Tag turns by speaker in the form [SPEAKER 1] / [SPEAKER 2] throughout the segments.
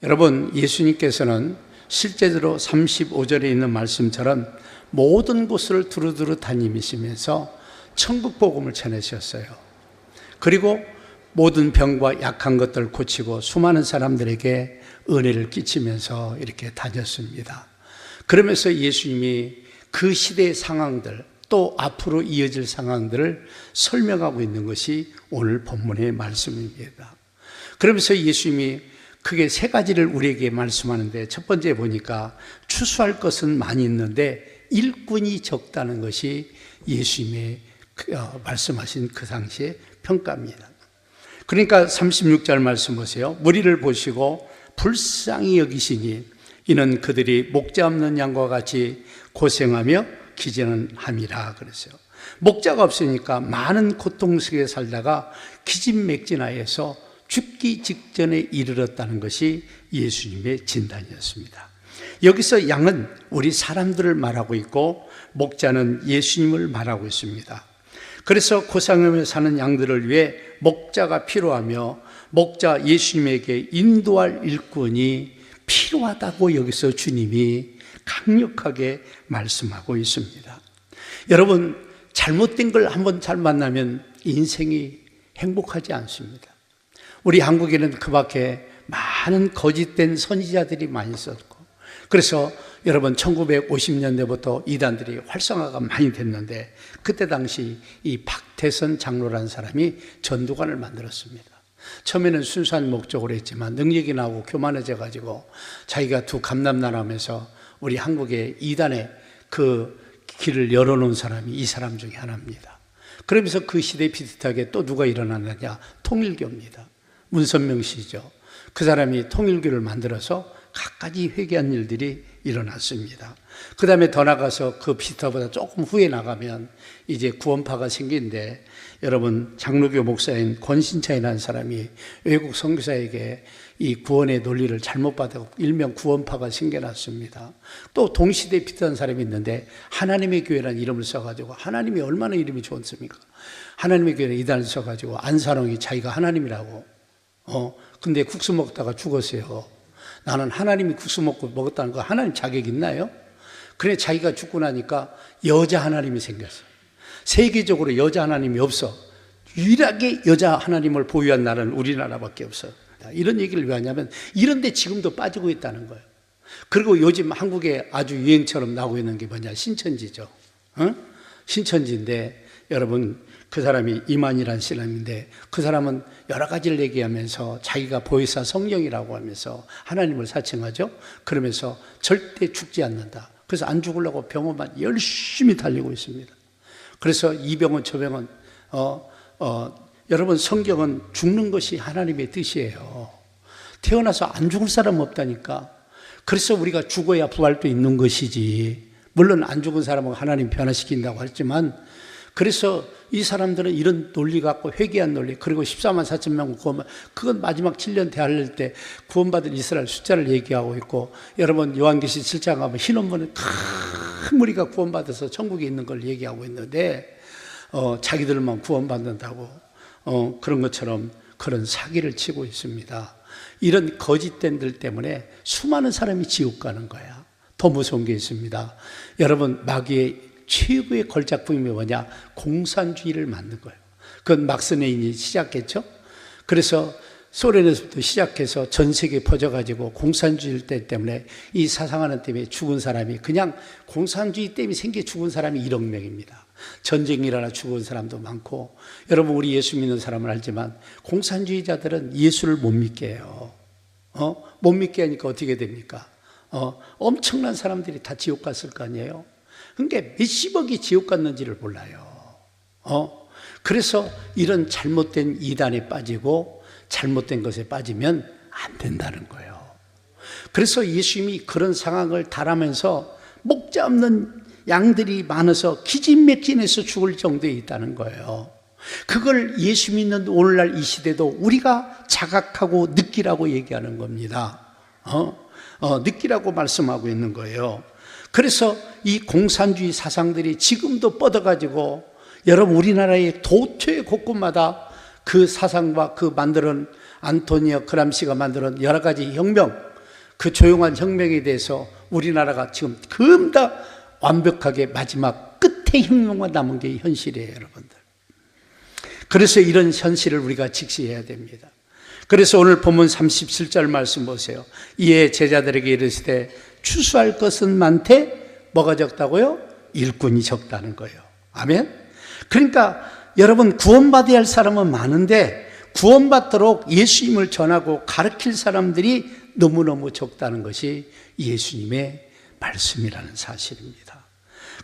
[SPEAKER 1] 여러분, 예수님께서는 실제로 35절에 있는 말씀처럼 모든 곳을 두루두루 다니시면서 천국 복음을 전하셨어요. 그리고 모든 병과 약한 것들을 고치고 수많은 사람들에게 은혜를 끼치면서 이렇게 다녔습니다. 그러면서 예수님이 그 시대의 상황들, 또 앞으로 이어질 상황들을 설명하고 있는 것이 오늘 본문의 말씀입니다. 그러면서 예수님이 크게 세 가지를 우리에게 말씀하는데, 첫 번째 보니까 추수할 것은 많이 있는데 일꾼이 적다는 것이 예수님의 말씀하신 그 당시의 평가입니다. 그러니까 36절 말씀 보세요. 무리를 보시고 불쌍히 여기시니 이는 그들이 목자 없는 양과 같이 고생하며 기전은 함이라 그랬어요. 목자가 없으니까 많은 고통 속에 살다가 기진맥진하여서 죽기 직전에 이르렀다는 것이 예수님의 진단이었습니다. 여기서 양은 우리 사람들을 말하고 있고 목자는 예수님을 말하고 있습니다. 그래서 고생하며 사는 양들을 위해 목자가 필요하며 목자 예수님에게 인도할 일꾼이 필요하다고 여기서 주님이 강력하게 말씀하고 있습니다. 여러분, 잘못된 걸 한번 잘 만나면 인생이 행복하지 않습니다. 우리 한국에는 그 밖에 많은 거짓된 선지자들이 많이 있었고, 그래서 여러분 1950년대부터 이단들이 활성화가 많이 됐는데, 그때 당시 이 박태선 장로라는 사람이 전도관을 만들었습니다. 처음에는 순수한 목적으로 했지만 능력이 나오고 교만해져 가지고 자기가 두 감람나라면서 우리 한국의 이단의 그 길을 열어놓은 사람이 이 사람 중에 하나입니다. 그러면서 그 시대에 비슷하게 또 누가 일어났느냐? 통일교입니다. 문선명 씨죠. 그 사람이 통일교를 만들어서 갖가지 회개한 일들이 일어났습니다. 그 다음에 더 나가서 그 비슷하보다 조금 후에 나가면 이제 구원파가 생긴데, 여러분 장로교 목사인 권신차이라는 사람이 외국 선교사에게 이 구원의 논리를 잘못 받고 일명 구원파가 생겨났습니다. 또 동시대에 비슷한 사람이 있는데 하나님의 교회라는 이름을 써가지고, 하나님이 얼마나 이름이 좋습니까? 하나님의 교회는 이단을 써가지고 안산홍이 자기가 하나님이라고 근데 국수 먹다가 죽었어요. 나는 하나님이 국수 먹었다는 거 하나님 자격 있나요? 그래 자기가 죽고 나니까 여자 하나님이 생겼어요. 세계적으로 여자 하나님이 없어. 유일하게 여자 하나님을 보유한 나라는 우리나라밖에 없어요. 이런 얘기를 왜 하냐면 이런데 지금도 빠지고 있다는 거예요. 그리고 요즘 한국에 아주 유행처럼 나오고 있는 게 뭐냐? 신천지죠. 신천지인데 여러분, 그 사람이 이만희라는 사람인데 그 사람은 여러 가지를 얘기하면서 자기가 보혜사 성령이라고 하면서 하나님을 사칭하죠. 그러면서 절대 죽지 않는다. 그래서 안 죽으려고 병원만 열심히 달리고 있습니다. 그래서 이 병원 저 병원 여러분, 성경은 죽는 것이 하나님의 뜻이에요. 태어나서 안 죽을 사람 없다니까. 그래서 우리가 죽어야 부활도 있는 것이지. 물론 안 죽은 사람은 하나님 변화시킨다고 했지만, 그래서 이 사람들은 이런 논리 갖고 회개한 논리, 그리고 14만 4천 명 구원, 그건 마지막 7년 대할릴 때 구원받은 이스라엘 숫자를 얘기하고 있고, 여러분 요한계시 7장 가면 흰 옷만은 큰 무리가 구원받아서 천국에 있는 걸 얘기하고 있는데 자기들만 구원받는다고 그런 것처럼 그런 사기를 치고 있습니다. 이런 거짓된들 때문에 수많은 사람이 지옥 가는 거야. 더 무서운 게 있습니다. 여러분, 마귀의 최고의 걸작품이 뭐냐? 공산주의를 만든 거예요. 그건 막스 레닌이 시작했죠. 그래서 소련에서부터 시작해서 전 세계에 퍼져가지고 공산주의 때문에 이 사상하는 때문에 죽은 사람이, 그냥 공산주의 때문에 생겨 죽은 사람이 1억 명입니다. 전쟁이 일어나 죽은 사람도 많고, 여러분 우리 예수 믿는 사람은 알지만 공산주의자들은 예수를 못 믿게 해요. 못 믿게 하니까 어떻게 됩니까? 엄청난 사람들이 다 지옥 갔을 거 아니에요. 그러니까 몇십억이 지옥 갔는지를 몰라요. 그래서 이런 잘못된 이단에 빠지고 잘못된 것에 빠지면 안 된다는 거예요. 그래서 예수님이 그런 상황을 달하면서 목자 없는 양들이 많아서 기진맥진해서 죽을 정도에 있다는 거예요. 그걸 예수 믿는 오늘날 이 시대도 우리가 자각하고 느끼라고 얘기하는 겁니다. 느끼라고 말씀하고 있는 거예요. 그래서 이 공산주의 사상들이 지금도 뻗어가지고 여러분 우리나라의 도처의 곳곳마다 그 사상과 그 만드는 안토니오 그람시가 만드는 여러 가지 혁명, 그 조용한 혁명에 대해서 우리나라가 지금 금다 완벽하게 마지막 끝의 혁명만 남은 게 현실이에요, 여러분들. 그래서 이런 현실을 우리가 직시해야 됩니다. 그래서 오늘 본문 37절 말씀 보세요. 이에 제자들에게 이르시되 추수할 것은 많되 뭐가 적다고요? 일꾼이 적다는 거예요. 아멘? 그러니까 여러분 구원받아야 할 사람은 많은데 구원받도록 예수님을 전하고 가르칠 사람들이 너무너무 적다는 것이 예수님의 말씀이라는 사실입니다.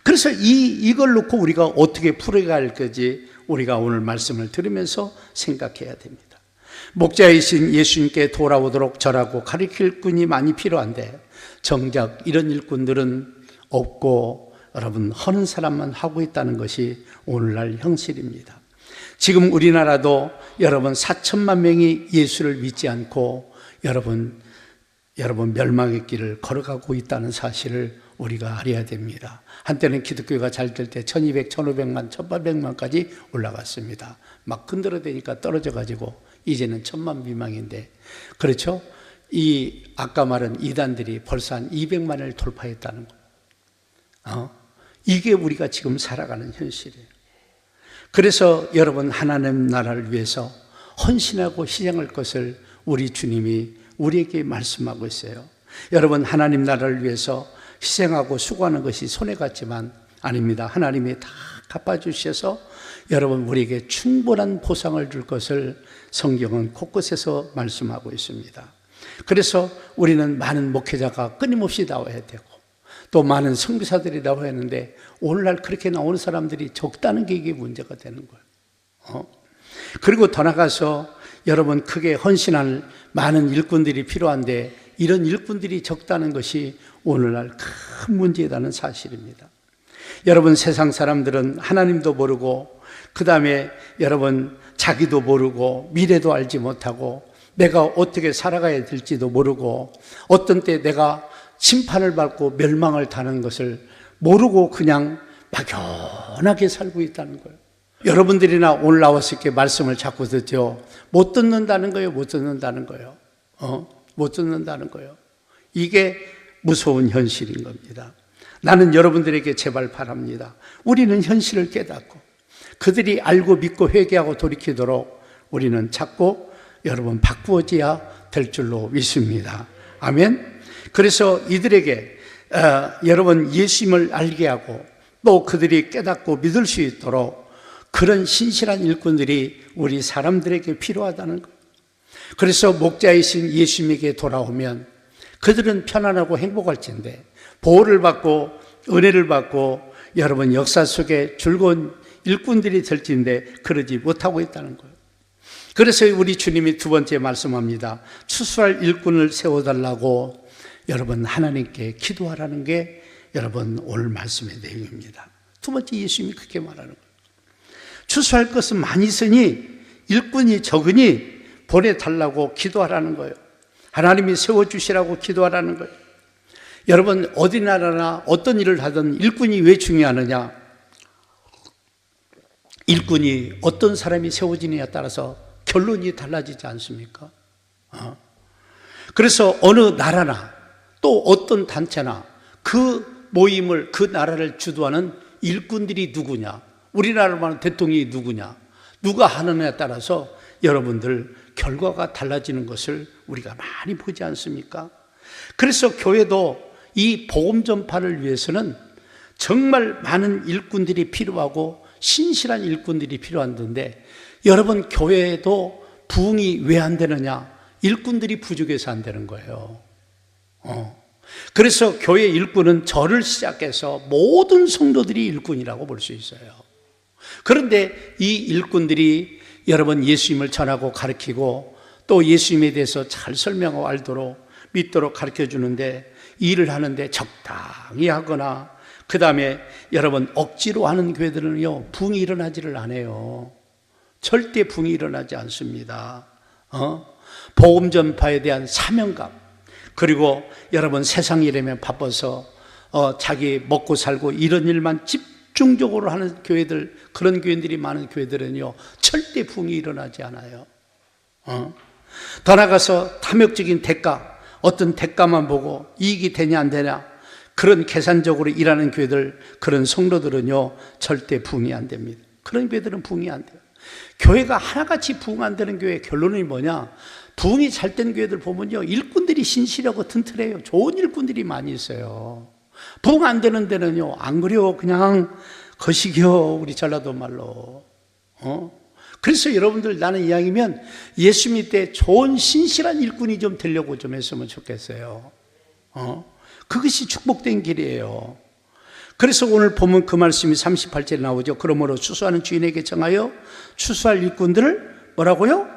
[SPEAKER 1] 그래서 이걸 놓고 우리가 어떻게 풀어갈 거지 우리가 오늘 말씀을 들으면서 생각해야 됩니다. 목자이신 예수님께 돌아오도록 절하고 가르칠 분이 많이 필요한데 정작 이런 일꾼들은 없고 여러분 허는 사람만 하고 있다는 것이 오늘날 현실입니다. 지금 우리나라도 여러분 4천만 명이 예수를 믿지 않고 여러분 멸망의 길을 걸어가고 있다는 사실을 우리가 알아야 됩니다. 한때는 기독교가 잘 될 때 1200, 1500만, 1800만까지 올라갔습니다. 막 흔들어대니까 떨어져가지고 이제는 1000만 미망인데, 그렇죠? 이 아까 말한 이단들이 벌써 한 200만을 돌파했다는 거예요. 이게 우리가 지금 살아가는 현실이에요. 그래서 여러분 하나님 나라를 위해서 헌신하고 희생할 것을 우리 주님이 우리에게 말씀하고 있어요. 여러분 하나님 나라를 위해서 희생하고 수고하는 것이 손해 같지만 아닙니다. 하나님이 다 갚아주셔서 여러분 우리에게 충분한 보상을 줄 것을 성경은 곳곳에서 말씀하고 있습니다. 그래서 우리는 많은 목회자가 끊임없이 나와야 되고 또 많은 선교사들이 나와야 하는데 오늘날 그렇게 나오는 사람들이 적다는 게 이게 문제가 되는 거예요. 그리고 더 나가서 여러분 크게 헌신할 많은 일꾼들이 필요한데 이런 일꾼들이 적다는 것이 오늘날 큰 문제라는 사실입니다. 여러분 세상 사람들은 하나님도 모르고 그 다음에 여러분 자기도 모르고 미래도 알지 못하고 내가 어떻게 살아가야 될지도 모르고 어떤 때 내가 심판을 받고 멸망을 타는 것을 모르고 그냥 막연하게 살고 있다는 거예요. 여러분들이나 오늘 나와서 이렇게 말씀을 자꾸 듣죠. 못 듣는다는 거예요. 못 듣는다는 거예요. 못 듣는다는 거예요. 이게 무서운 현실인 겁니다. 나는 여러분들에게 제발 바랍니다. 우리는 현실을 깨닫고 그들이 알고 믿고 회개하고 돌이키도록 우리는 찾고 여러분 바꾸어져야 될 줄로 믿습니다. 아멘. 그래서 이들에게 여러분 예수님을 알게 하고 또 그들이 깨닫고 믿을 수 있도록 그런 신실한 일꾼들이 우리 사람들에게 필요하다는 것. 그래서 목자이신 예수님에게 돌아오면 그들은 편안하고 행복할진데 보호를 받고 은혜를 받고 여러분 역사 속에 즐거운 일꾼들이 될진데 그러지 못하고 있다는 거예요. 그래서 우리 주님이 두 번째 말씀합니다. 추수할 일꾼을 세워달라고 여러분 하나님께 기도하라는 게 여러분 오늘 말씀의 내용입니다. 두 번째 예수님이 그렇게 말하는 거예요. 추수할 것은 많이 있으니 일꾼이 적으니 보내달라고 기도하라는 거예요. 하나님이 세워주시라고 기도하라는 거예요. 여러분 어디 나라나 어떤 일을 하든 일꾼이 왜 중요하느냐? 일꾼이 어떤 사람이 세워지느냐에 따라서 결론이 달라지지 않습니까? 그래서 어느 나라나 또 어떤 단체나 그 모임을 그 나라를 주도하는 일꾼들이 누구냐? 우리나라로 말하는 대통령이 누구냐? 누가 하느냐에 따라서 여러분들 결과가 달라지는 것을 우리가 많이 보지 않습니까? 그래서 교회도 이 복음 전파를 위해서는 정말 많은 일꾼들이 필요하고 신실한 일꾼들이 필요한데 여러분 교회에도 부흥이 왜 안 되느냐? 일꾼들이 부족해서 안 되는 거예요. 그래서 교회 일꾼은 저를 시작해서 모든 성도들이 일꾼이라고 볼 수 있어요. 그런데 이 일꾼들이 여러분 예수님을 전하고 가르치고 또 예수님에 대해서 잘 설명하고 알도록 믿도록 가르쳐 주는데 일을 하는데 적당히 하거나 그 다음에 여러분 억지로 하는 교회들은요 붕이 일어나지를 않아요. 절대 붕이 일어나지 않습니다. 복음 전파에 대한 사명감 그리고 여러분 세상 일에만 바빠서 자기 먹고 살고 이런 일만 집중적으로 하는 교회들, 그런 교인들이 많은 교회들은요 절대 부흥이 일어나지 않아요. 더 나아가서 탐욕적인 대가, 어떤 대가만 보고 이익이 되냐 안 되냐 그런 계산적으로 일하는 교회들, 그런 성도들은요 절대 부흥이 안 됩니다. 그런 교회들은 부흥이 안 돼요. 교회가 하나같이 부흥 안 되는 교회 결론이 뭐냐, 부흥이 잘 된 교회들 보면요 일꾼들이 신실하고 튼튼해요. 좋은 일꾼들이 많이 있어요. 부흥 안 되는 데는요 안 그래요, 그냥 거시기요, 우리 전라도 말로. 그래서 여러분들, 나는 이왕이면 예수 믿을 때 좋은 신실한 일꾼이 좀 되려고 좀 했으면 좋겠어요. 그것이 축복된 길이에요. 그래서 오늘 보면 그 말씀이 38절에 나오죠. 그러므로 추수하는 주인에게 정하여 추수할 일꾼들을 뭐라고요?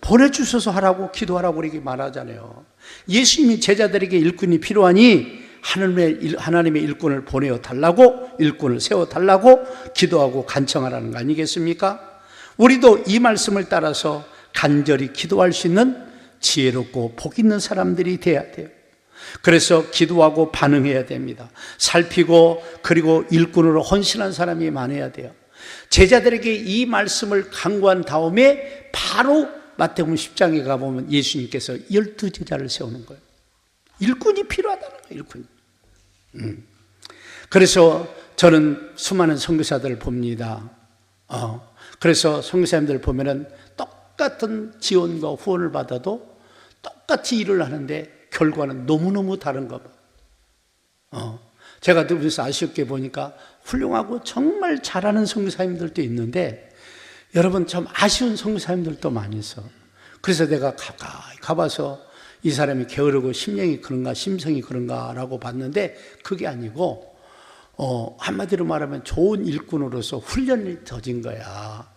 [SPEAKER 1] 보내주셔서 하라고, 기도하라고 이렇게 말하잖아요. 예수님이 제자들에게 일꾼이 필요하니 하나님의 일꾼을 보내어 달라고, 일꾼을 세워 달라고 기도하고 간청하라는 거 아니겠습니까? 우리도 이 말씀을 따라서 간절히 기도할 수 있는 지혜롭고 복 있는 사람들이 돼야 돼요. 그래서 기도하고 반응해야 됩니다. 살피고 그리고 일꾼으로 헌신한 사람이 많아야 돼요. 제자들에게 이 말씀을 강구한 다음에 바로 마태복음 10장에 가보면 예수님께서 12제자를 세우는 거예요. 일꾼이 필요하다는 거예요, 일꾼이. 그래서 저는 수많은 선교사들을 봅니다. 그래서 선교사님들 보면은 똑같은 지원과 후원을 받아도 똑같이 일을 하는데 결과는 너무너무 다른가 봐. 제가 들으면서 아쉽게 보니까 훌륭하고 정말 잘하는 선교사님들도 있는데 여러분 참 아쉬운 선교사님들도 많이 있어. 그래서 내가 가까이 가봐서 이 사람이 게으르고 심령이 그런가 심성이 그런가라고 봤는데 그게 아니고 한마디로 말하면 좋은 일꾼으로서 훈련이 더진 거야.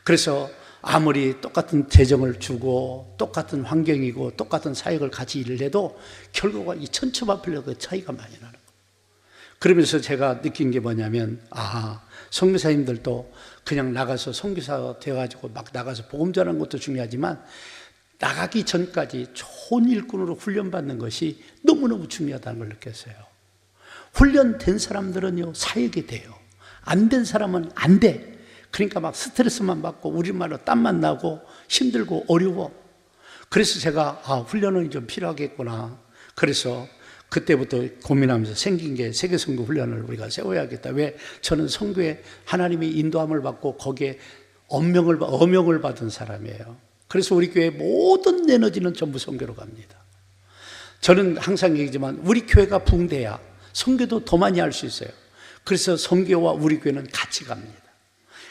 [SPEAKER 1] 그래서 아무리 똑같은 재정을 주고 똑같은 환경이고 똑같은 사역을 같이 일을 해도 결과가 이 천차만별로 그 차이가 많이 나는 거예요. 그러면서 제가 느낀 게 뭐냐면 선교사님들도 그냥 나가서 선교사 되어가지고 막 나가서 복음 전하는 것도 중요하지만 나가기 전까지 좋은 일꾼으로 훈련받는 것이 너무너무 중요하다는 걸 느꼈어요. 훈련된 사람들은요 사역이 돼요. 안 된 사람은 안 돼. 그러니까 막 스트레스만 받고 우리말로 땀만 나고 힘들고 어려워. 그래서 제가 훈련은 좀 필요하겠구나. 그래서 그때부터 고민하면서 생긴 게 세계선교 훈련을 우리가 세워야겠다. 왜? 저는 선교에 하나님의 인도함을 받고 거기에 어명을 받은 사람이에요. 그래서 우리 교회 모든 에너지는 전부 선교로 갑니다. 저는 항상 얘기지만 우리 교회가 붕대야 선교도 더 많이 할 수 있어요. 그래서 선교와 우리 교회는 같이 갑니다.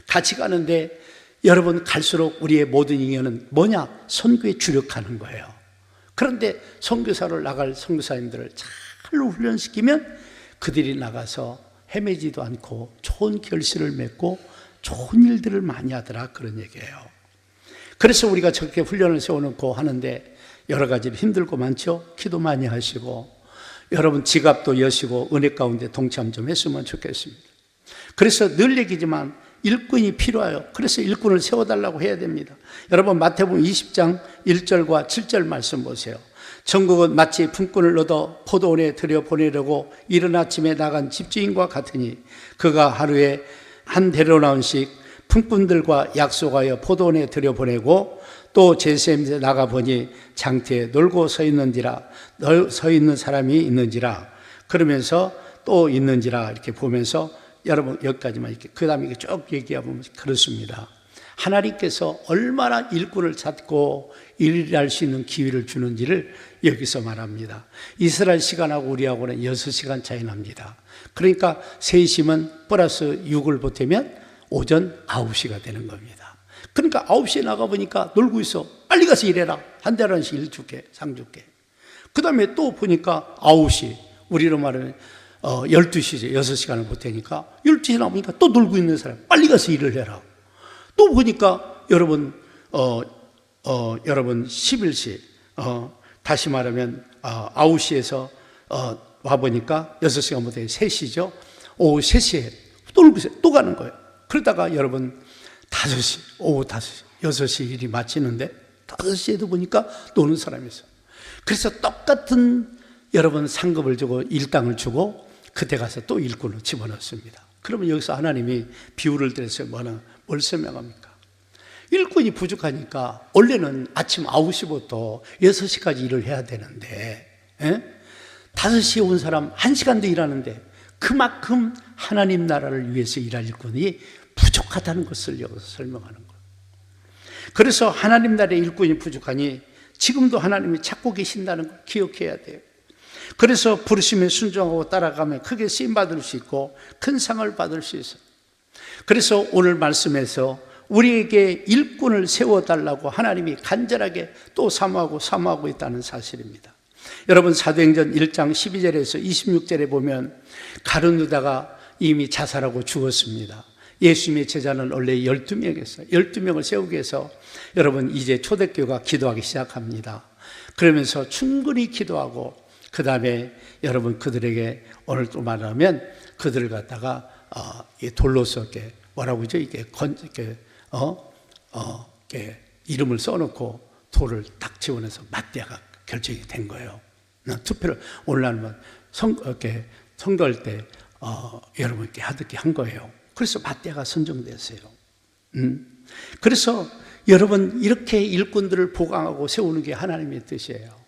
[SPEAKER 1] 같이 가는데 여러분 갈수록 우리의 모든 인연은 뭐냐? 선교에 주력하는 거예요. 그런데 선교사로 나갈 선교사님들을 잘 훈련시키면 그들이 나가서 헤매지도 않고 좋은 결실을 맺고 좋은 일들을 많이 하더라, 그런 얘기예요. 그래서 우리가 저렇게 훈련을 세워놓고 하는데 여러 가지 힘들고 많죠? 기도 많이 하시고 여러분 지갑도 여시고 은혜 가운데 동참 좀 했으면 좋겠습니다. 그래서 늘 얘기지만 일꾼이 필요해요. 그래서 일꾼을 세워달라고 해야 됩니다. 여러분 마태복음 20장 1절과 7절 말씀 보세요. 천국은 마치 품꾼을 얻어 포도원에 들여보내려고 이른 아침에 나간 집주인과 같으니 그가 하루에 한 데려나온씩 품꾼들과 약속하여 포도원에 들여보내고 또 제수님께 나가보니 장터에 놀고 서 있는 사람이 있는지라. 그러면서 또 있는지라 이렇게 보면서 여러분 여기까지만 이렇게 그 다음에 쭉 얘기하면 그렇습니다. 하나님께서 얼마나 일꾼을 찾고 일할 수 있는 기회를 주는지를 여기서 말합니다. 이스라엘 시간하고 우리하고는 6시간 차이 납니다. 그러니까 3시면 플러스 6을 보태면 오전 9시가 되는 겁니다. 그러니까 9시에 나가보니까 놀고 있어. 빨리 가서 일해라. 한 달 한씩 일 줄게, 상 줄게. 그 다음에 또 보니까 9시, 우리로 말하면 12시죠. 6시간을 보태니까 12시에 나오니까 또 놀고 있는 사람 빨리 가서 일을 해라. 또 보니까 여러분 11시 다시 말하면 9시에서 와보니까 6시간 보태 3시죠. 오후 3시에 또 놀고 있어요. 또 가는 거예요. 그러다가 여러분 5시, 오후 5시, 6시 일이 마치는데 5시에도 보니까 노는 사람이 있어요. 그래서 똑같은 여러분 상급을 주고 일당을 주고 그때 가서 또 일꾼을 집어넣습니다. 그러면 여기서 하나님이 비유를 들여서 뭘 설명합니까? 일꾼이 부족하니까 원래는 아침 9시부터 6시까지 일을 해야 되는데 5시에 온 사람 1시간도 일하는데 그만큼 하나님 나라를 위해서 일할 일꾼이 부족하다는 것을 여기서 설명하는 거예요. 그래서 하나님 나라의 일꾼이 부족하니 지금도 하나님이 찾고 계신다는 걸 기억해야 돼요. 그래서 부르심에 순종하고 따라가면 크게 쓰임받을 수 있고 큰 상을 받을 수 있어요. 그래서 오늘 말씀에서 우리에게 일꾼을 세워달라고 하나님이 간절하게 또 사모하고 있다는 사실입니다. 여러분 사도행전 1장 12절에서 26절에 보면 가룟 유다가 이미 자살하고 죽었습니다. 예수님의 제자는 원래 12명이었어요. 12명을 세우기 위해서 여러분 이제 초대교회가 기도하기 시작합니다. 그러면서 충분히 기도하고 그 다음에 여러분 그들에게 오늘 또 말하면 그들을 갖다가 돌로서 이렇게 뭐라고 하죠? 이게 이름을 써놓고 돌을 딱 집어넣어서 맞대가 결정이 된 거예요. 투표를 오늘날은 선거할 때 여러분께 하듯이 한 거예요. 그래서 맞대가 선정됐어요. 그래서 여러분 이렇게 일꾼들을 보강하고 세우는 게 하나님의 뜻이에요.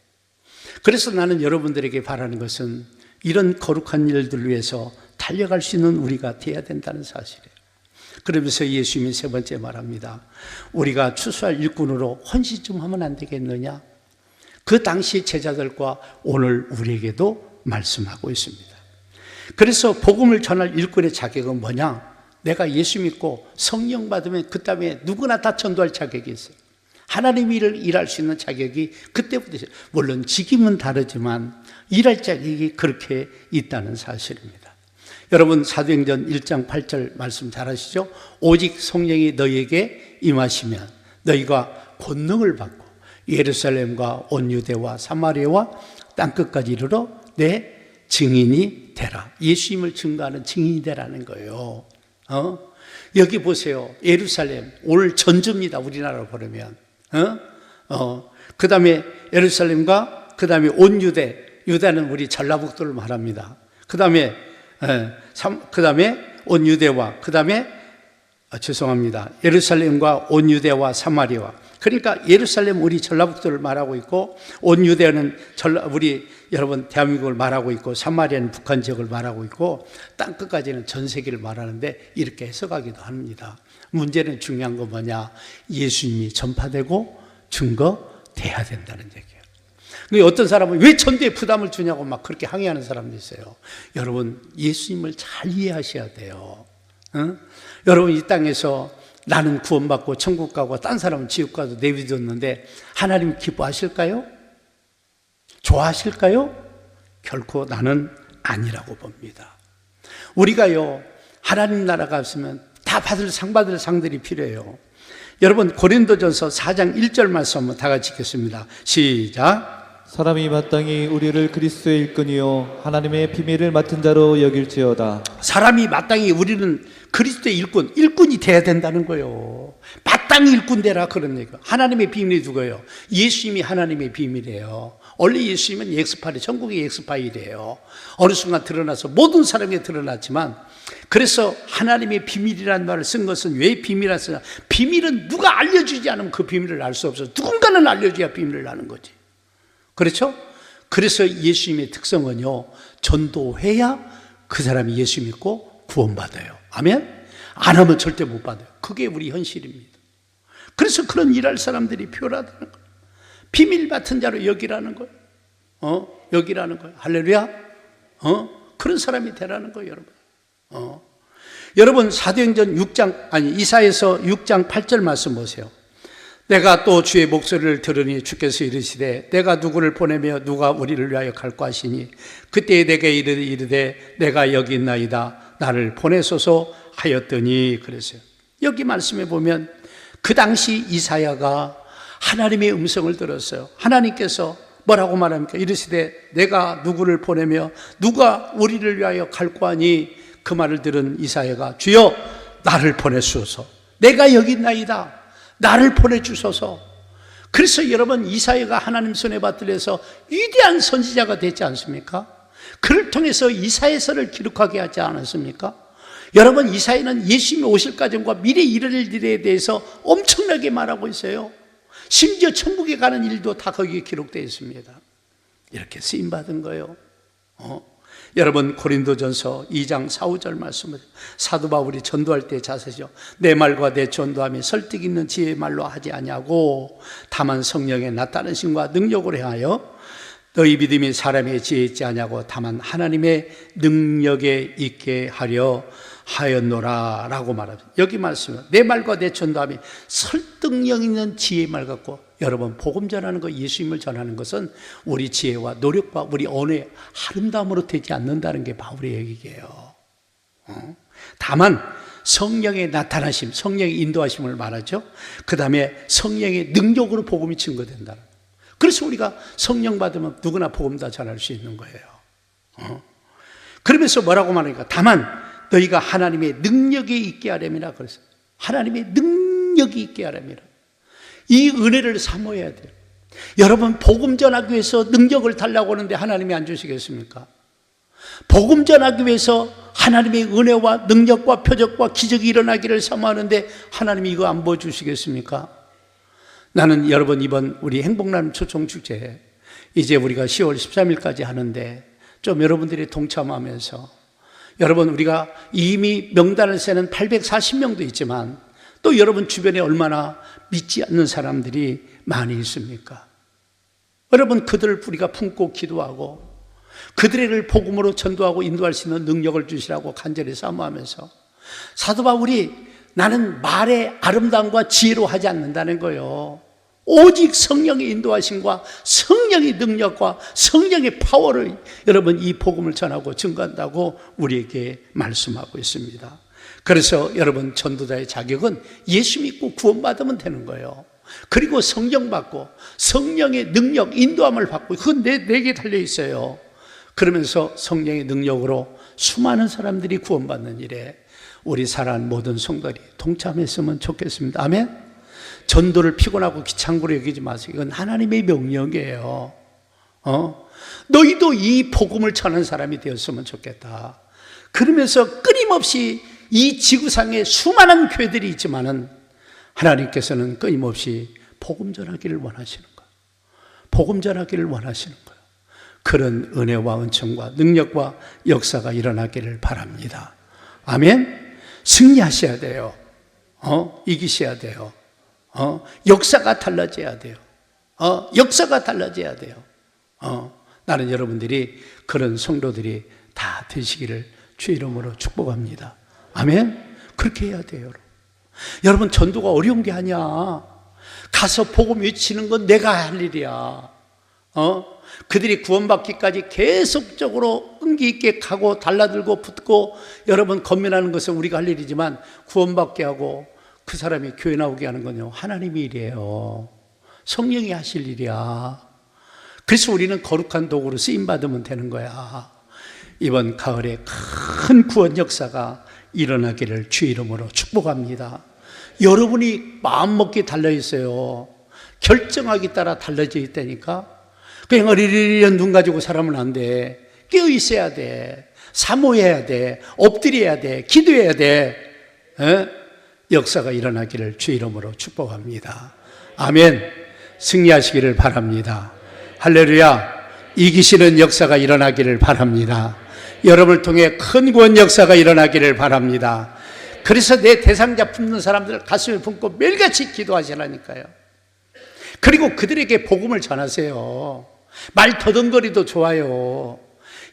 [SPEAKER 1] 그래서 나는 여러분들에게 바라는 것은 이런 거룩한 일들을 위해서 달려갈 수 있는 우리가 되어야 된다는 사실이에요. 그러면서 예수님이 세 번째 말합니다. 우리가 추수할 일꾼으로 헌신 좀 하면 안 되겠느냐? 그 당시 제자들과 오늘 우리에게도 말씀하고 있습니다. 그래서 복음을 전할 일꾼의 자격은 뭐냐? 내가 예수 믿고 성령 받으면 그 다음에 누구나 다 전도할 자격이 있어요. 하나님 일을 일할 수 있는 자격이 그때부터 있어요. 물론 직임은 다르지만 일할 자격이 그렇게 있다는 사실입니다. 여러분 사도행전 1장 8절 말씀 잘 아시죠? 오직 성령이 너희에게 임하시면 너희가 권능을 받고 예루살렘과 온 유대와 사마리아와 땅끝까지 이르러 내 증인이 되라. 예수님을 증거하는 증인이 되라는 거예요. 여기 보세요. 예루살렘 오늘 전주입니다. 우리나라로 보려면 그 다음에 예루살렘과 그 다음에 온 유대는 우리 전라북도를 말합니다. 그 다음에 온 유대와 그 다음에 죄송합니다. 예루살렘과 온 유대와 사마리아. 그러니까 예루살렘 우리 전라북도를 말하고 있고 온 유대는 우리 여러분 대한민국을 말하고 있고 사마리아는 북한 지역을 말하고 있고 땅끝까지는 전 세계를 말하는데 이렇게 해석하기도 합니다. 문제는 중요한 건 뭐냐? 예수님이 전파되고 증거돼야 된다는 얘기예요. 근데 어떤 사람은 왜 전도에 부담을 주냐고 막 그렇게 항의하는 사람도 있어요. 여러분 예수님을 잘 이해하셔야 돼요. 여러분 이 땅에서 나는 구원받고 천국 가고 딴 사람은 지옥 가도 내비뒀는데 하나님 기뻐하실까요? 좋아하실까요? 결코 나는 아니라고 봅니다. 우리가요 하나님 나라가 없으면 다 상 받을 상들이 필요해요. 여러분 고린도전서 4장 1절 말씀 한번 다 같이 읽겠습니다. 시작.
[SPEAKER 2] 사람이 마땅히 우리를 그리스도의 일꾼이요 하나님의 비밀을 맡은 자로 여길지어다.
[SPEAKER 1] 사람이 마땅히 우리는 그리스도의 일꾼이 돼야 된다는 거예요. 마땅히 일꾼 되라 그런 얘기예요. 하나님의 비밀이 누구예요? 예수님이 하나님의 비밀이에요. 원래 예수님은 엑스파일, 천국의 엑스파일이에요. 어느 순간 드러나서 모든 사람에게 드러났지만 그래서 하나님의 비밀이라는 말을 쓴 것은 왜 비밀이라 쓰냐? 비밀은 누가 알려주지 않으면 그 비밀을 알 수 없어요. 누군가는 알려줘야 비밀을 아는 거지. 그렇죠? 그래서 예수님의 특성은요 전도해야 그 사람이 예수 믿고 구원받아요. 아멘? 안 하면 절대 못 받아요. 그게 우리 현실입니다. 그래서 그런 일할 사람들이 필요하다는 거예요. 비밀 맡은 자로 여기라는 거예요. 여기라는 거예요. 할렐루야. 그런 사람이 되라는 거예요, 여러분. 여러분 사도행전 이사야서 6장 8절 말씀 보세요. 내가 또 주의 목소리를 들으니 주께서 이르시되 내가 누구를 보내며 누가 우리를 위하여 갈까 하시니 그때 내게 이르되 내가 여기 있나이다 나를 보내소서 하였더니 그랬어요. 여기 말씀에 보면 그 당시 이사야가 하나님의 음성을 들었어요. 하나님께서 뭐라고 말합니까? 이르시되 내가 누구를 보내며 누가 우리를 위하여 갈까 하니 그 말을 들은 이사야가 주여 나를 보내주소서 내가 여기 있나이다 나를 보내주소서. 그래서 여러분 이사야가 하나님 손에 받들려서 위대한 선지자가 됐지 않습니까? 그를 통해서 이사야서를 기록하게 하지 않았습니까? 여러분 이사야는 예수님이 오실 과정과 미래에 이르는 일에 대해서 엄청나게 말하고 있어요. 심지어 천국에 가는 일도 다 거기에 기록되어 있습니다. 이렇게 쓰임받은 거예요. 여러분 고린도전서 2장 4, 5절 말씀을 사도 바울이 전도할 때 자세죠. 내 말과 내 전도함이 설득 있는 지혜의 말로 하지 아니하고 다만 성령의 나타나심과 능력으로 행하여 너희 믿음이 사람의 지혜에 있지 아니하고 다만 하나님의 능력에 있게 하려 하였노라 라고 말합니다. 여기 말씀은 내 말과 내 전도함이 설득력 있는 지혜의 말 같고, 여러분 복음 전하는 것, 예수님을 전하는 것은 우리 지혜와 노력과 우리 언어의 아름다움으로 되지 않는다는 게 바울의 얘기예요. 다만 성령의 나타나심, 성령의 인도하심을 말하죠. 그 다음에 성령의 능력으로 복음이 증거된다는 거예요. 그래서 우리가 성령 받으면 누구나 복음 다 전할 수 있는 거예요. 그러면서 뭐라고 말하니까 다만 너희가 하나님의 능력이 있게 하려니라. 그래서 하나님의 능력이 있게 하려니라. 이 은혜를 사모해야 돼요. 여러분 복음 전하기 위해서 능력을 달라고 하는데 하나님이 안 주시겠습니까? 복음 전하기 위해서 하나님의 은혜와 능력과 표적과 기적이 일어나기를 사모하는데 하나님이 이거 안 보여주시겠습니까? 나는 여러분 이번 우리 행복나눔 초청축제 이제 우리가 10월 13일까지 하는데 좀 여러분들이 동참하면서, 여러분 우리가 이미 명단을 세는 840명도 있지만 또 여러분 주변에 얼마나 믿지 않는 사람들이 많이 있습니까? 여러분 그들을 우리가 품고 기도하고 그들을 복음으로 전도하고 인도할 수 있는 능력을 주시라고 간절히 사모하면서, 사도 바울이 나는 말의 아름다움과 지혜로 하지 않는다는 거예요. 오직 성령의 인도하심과 성령의 능력과 성령의 파워를 여러분 이 복음을 전하고 증거한다고 우리에게 말씀하고 있습니다. 그래서 여러분 전도자의 자격은 예수 믿고 구원받으면 되는 거예요. 그리고 성령 받고 성령의 능력, 인도함을 받고, 그건 내게 달려 있어요. 그러면서 성령의 능력으로 수많은 사람들이 구원받는 일에 우리 사랑하는 모든 성도들이 동참했으면 좋겠습니다. 아멘. 전도를 피곤하고 귀찮고 여기지 마세요. 이건 하나님의 명령이에요. 너희도 이 복음을 전하는 사람이 되었으면 좋겠다. 그러면서 끊임없이 이 지구상에 수많은 교회들이 있지만은 하나님께서는 끊임없이 복음 전하기를 원하시는 거예요. 복음 전하기를 원하시는 거예요. 그런 은혜와 은총과 능력과 역사가 일어나기를 바랍니다. 아멘. 승리하셔야 돼요. 이기셔야 돼요. 역사가 달라져야 돼요. 역사가 달라져야 돼요. 나는 여러분들이 그런 성도들이 다 되시기를 주의 이름으로 축복합니다. 아멘. 그렇게 해야 돼요. 여러분 전도가 어려운 게 아니야. 가서 복음 외치는 건 내가 할 일이야. 그들이 구원받기까지 계속적으로 끈기 있게 가고 달라들고 붙고 여러분 건면하는 것은 우리가 할 일이지만, 구원받게 하고 그 사람이 교회 나오게 하는 건요 하나님의 일이에요. 성령이 하실 일이야. 그래서 우리는 거룩한 도구로 쓰임받으면 되는 거야. 이번 가을에 큰 구원 역사가 일어나기를 주의 이름으로 축복합니다. 여러분이 마음먹기에 달려있어요. 결정하기 따라 달라져 있다니까. 그냥 어리리리한 눈 가지고 살아면 안 돼. 깨어있어야 돼. 사모해야 돼. 엎드려야 돼. 기도해야 돼. 역사가 일어나기를 주의 이름으로 축복합니다. 아멘. 승리하시기를 바랍니다. 할렐루야. 이기시는 역사가 일어나기를 바랍니다. 여러분을 통해 큰 구원 역사가 일어나기를 바랍니다. 그래서 내 대상자 품는 사람들 가슴에 품고 매일같이 기도하시라니까요. 그리고 그들에게 복음을 전하세요. 말 더듬거리도 좋아요.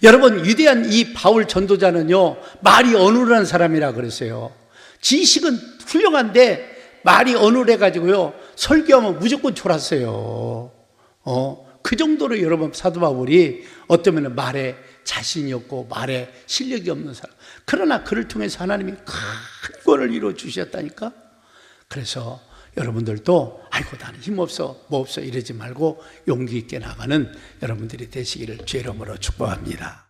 [SPEAKER 1] 여러분 위대한 이 바울 전도자는요 말이 어눌한 사람이라 그랬어요. 지식은 훌륭한데 말이 어눌해가지고요 설교하면 무조건 졸았어요. 그 정도로 여러분 사도 바울이 어쩌면 말에 자신이 없고 말에 실력이 없는 사람, 그러나 그를 통해서 하나님이 큰 구원을 이루어 주셨다니까. 그래서 여러분들도 아이고 나는 힘없어 뭐 없어 이러지 말고 용기 있게 나가는 여러분들이 되시기를 주의 이름으로 축복합니다.